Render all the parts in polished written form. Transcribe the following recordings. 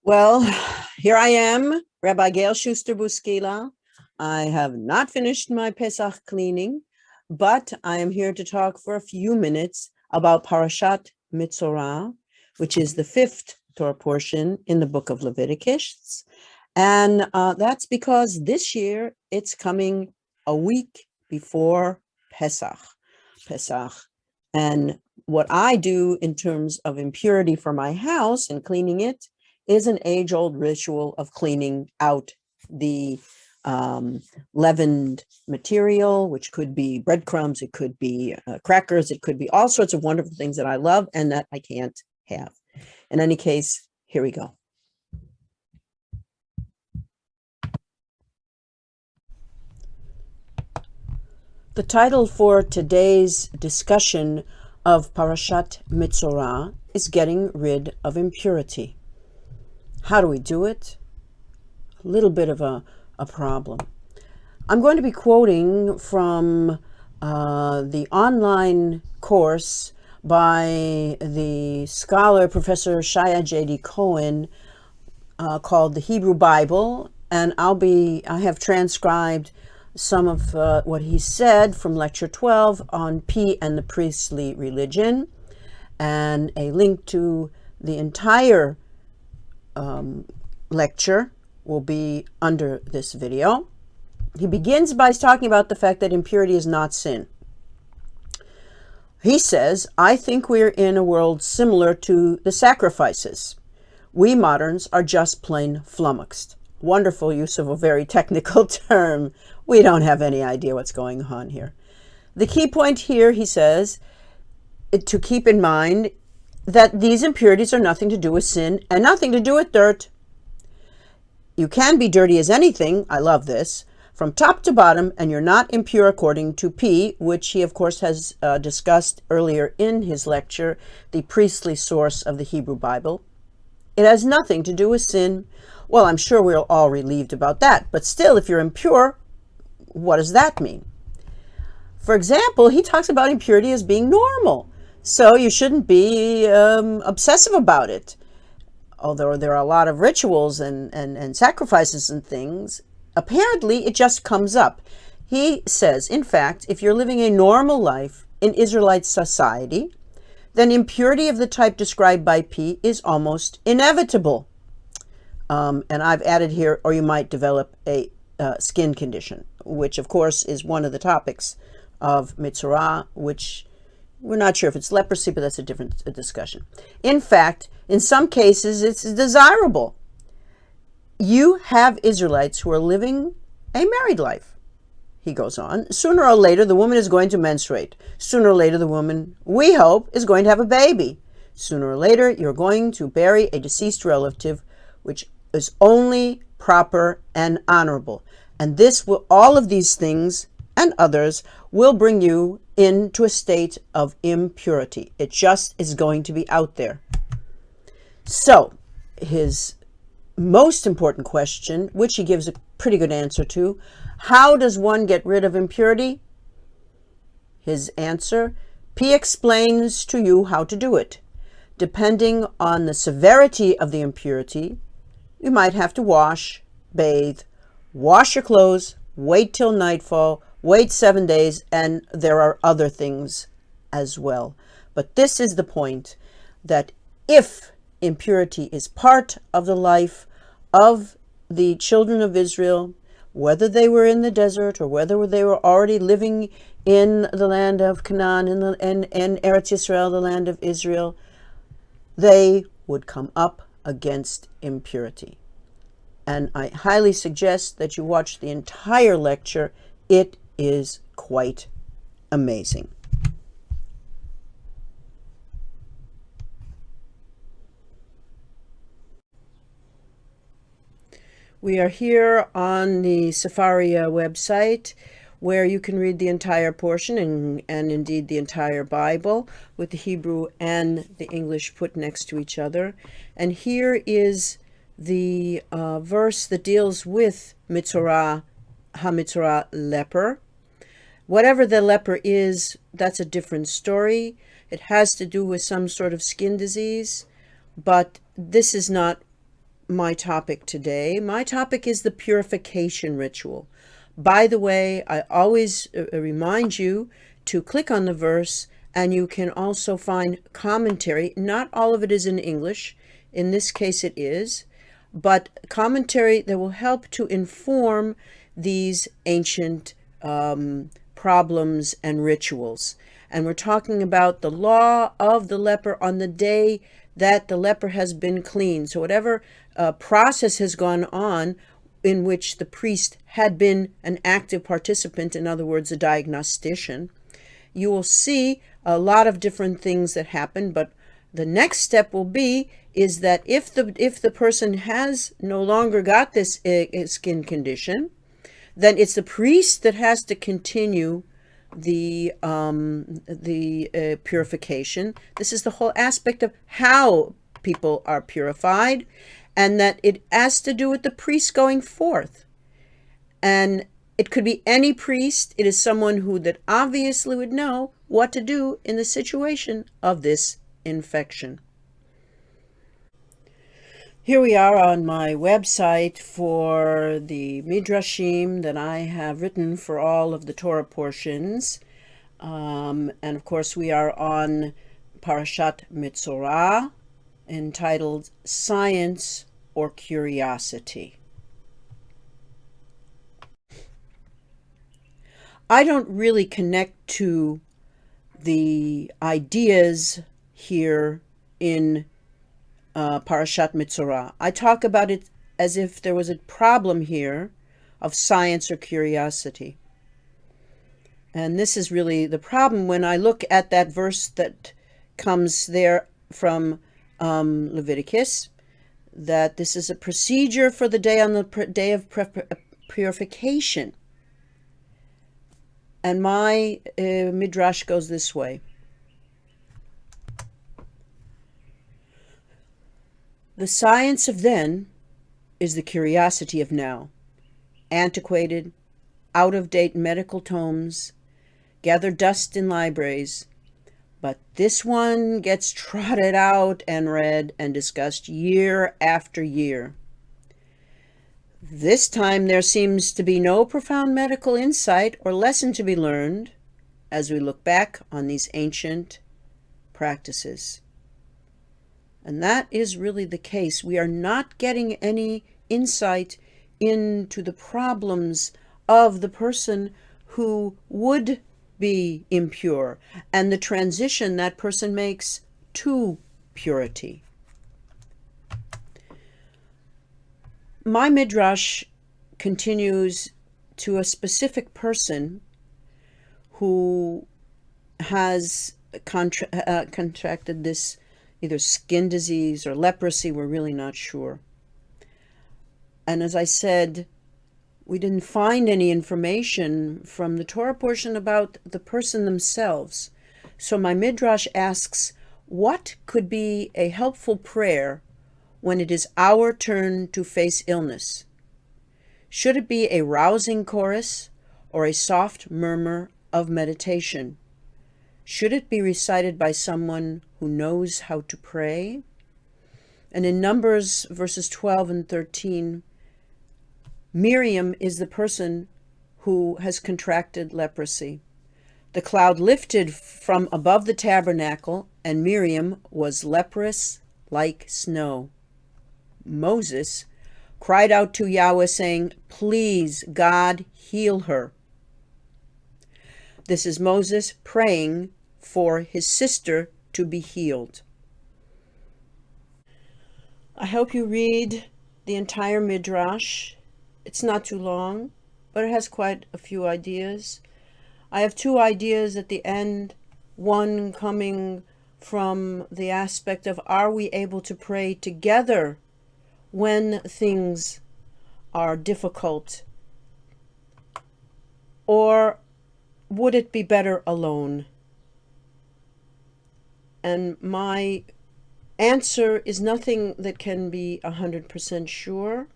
Well, here I am, Rabbi Gail Schuster-Buskila. I have not finished my Pesach cleaning, but I am here to talk for a few minutes about Parashat Metzora, which is the fifth Torah portion in the book of Leviticus. And that's because this year it's coming a week before Pesach. And what I do in terms of impurity for my house and cleaning it is an age-old ritual of cleaning out the leavened material, which could be breadcrumbs, it could be crackers, it could be all sorts of wonderful things that I love and that I can't have. In any case, here we go. The title for today's discussion of Parashat Metzora is Getting Rid of Impurity. How do we do it? A little bit of a problem. I'm going to be quoting from the online course by the scholar, Professor Shaye J. Cohen, called The Hebrew Bible, and I have transcribed some of what he said from Lecture 12 on P and the Priestly Religion, and a link to the entire lecture will be under this video. He begins by talking about the fact that impurity is not sin. He says, I think we're in a world similar to the sacrifices. We moderns are just plain flummoxed. Wonderful use of a very technical term. We don't have any idea what's going on here. The key point here, he says, to keep in mind that these impurities are nothing to do with sin and nothing to do with dirt. You can be dirty as anything, I love this, from top to bottom, and you're not impure according to P, which he, of course, has discussed earlier in his lecture, the priestly source of the Hebrew Bible. It has nothing to do with sin. Well, I'm sure we're all relieved about that, but still, if you're impure, what does that mean? For example, he talks about impurity as being normal, so you shouldn't be obsessive about it. Although there are a lot of rituals and sacrifices and things, apparently it just comes up. He says, in fact, if you're living a normal life in Israelite society, then impurity of the type described by P is almost inevitable. And I've added here, or you might develop a skin condition, which of course is one of the topics of Metzora, which we're not sure if it's leprosy, but that's a different discussion. In fact, in some cases, it's desirable. You have Israelites who are living a married life. He goes on, sooner or later, the woman is going to menstruate. Sooner or later, the woman, we hope, is going to have a baby. Sooner or later, you're going to bury a deceased relative, which is only proper and honorable. And all of these things and others will bring you into a state of impurity. It just is going to be out there. So, his most important question, which he gives a pretty good answer to, how does one get rid of impurity? His answer, P explains to you how to do it. Depending on the severity of the impurity, you might have to wash, bathe, wash your clothes, wait till nightfall, wait 7 days, and there are other things as well. But this is the point, that if impurity is part of the life of the children of Israel, whether they were in the desert or whether they were already living in the land of Canaan, in Eretz Yisrael, the land of Israel, they would come up against impurity. And I highly suggest that you watch the entire lecture. It is quite amazing. We are here on the Sefaria website, where you can read the entire portion and indeed the entire Bible with the Hebrew and the English put next to each other. And here is the verse that deals with Metzora, HaMetzora leper. Whatever the leper is, that's a different story. It has to do with some sort of skin disease, but this is not my topic today. My topic is the purification ritual. By the way, I always remind you to click on the verse, and you can also find commentary. Not all of it is in English. In this case it is, but commentary that will help to inform these ancient problems and rituals. And we're talking about the law of the leper on the day that the leper has been clean. So whatever process has gone on in which the priest had been an active participant, in other words, a diagnostician, you will see a lot of different things that happen. But the next step will be is that if the person has no longer got this skin condition, then it's the priest that has to continue the purification. This is the whole aspect of how people are purified, and that it has to do with the priest going forth. And it could be any priest. It is someone who that obviously would know what to do in the situation of this infection. Here we are on my website for the Midrashim that I have written for all of the Torah portions. And of course we are on Parashat Metzora, entitled Science or Curiosity. I don't really connect to the ideas here in Parashat Metzora. I talk about it as if there was a problem here of science or curiosity. And this is really the problem when I look at that verse that comes there from Leviticus, that this is a procedure for the day on the day of purification. And my midrash goes this way. The science of then is the curiosity of now. Antiquated, out-of-date medical tomes gather dust in libraries, but this one gets trotted out and read and discussed year after year. This time there seems to be no profound medical insight or lesson to be learned as we look back on these ancient practices. And that is really the case. We are not getting any insight into the problems of the person who would be impure and the transition that person makes to purity. My midrash continues to a specific person who has contracted this either skin disease or leprosy. We're really not sure. And as I said, we didn't find any information from the Torah portion about the person themselves. So my midrash asks, what could be a helpful prayer when it is our turn to face illness? Should it be a rousing chorus or a soft murmur of meditation? Should it be recited by someone who knows how to pray? And in Numbers verses 12 and 13, Miriam is the person who has contracted leprosy. The cloud lifted from above the tabernacle, and Miriam was leprous like snow. Moses cried out to Yahweh, saying, "Please, God, heal her." This is Moses praying for his sister to be healed. I hope you read the entire midrash. It's not too long, but it has quite a few ideas. I have two ideas at the end, one coming from the aspect of, are we able to pray together when things are difficult? Or would it be better alone? And my answer is nothing that can be 100% sure.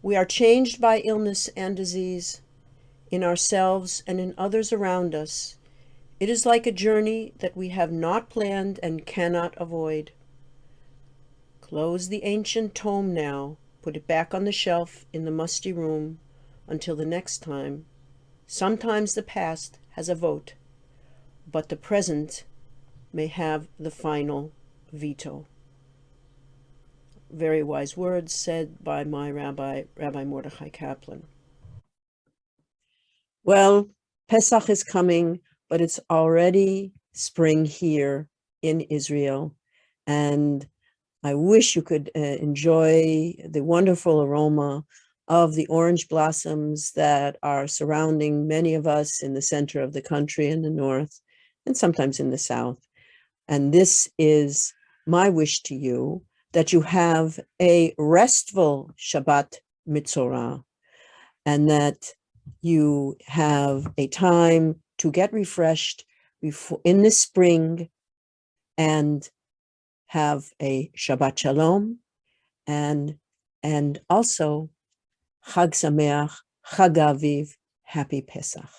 We are changed by illness and disease in ourselves and in others around us. It is like a journey that we have not planned and cannot avoid. Close the ancient tome now. Put it back on the shelf in the musty room until the next time. Sometimes the past has a vote, but the present may have the final veto. Very wise words said by my rabbi, Rabbi Mordechai Kaplan. Well, Pesach is coming, but it's already spring here in Israel, and I wish you could enjoy the wonderful aroma of the orange blossoms that are surrounding many of us in the center of the country, in the north, and sometimes in the south. And this is my wish to you, that you have a restful Shabbat Metzora, and that you have a time to get refreshed in the spring and have a Shabbat Shalom, and also Chag Sameach, Chag Aviv, Happy Pesach.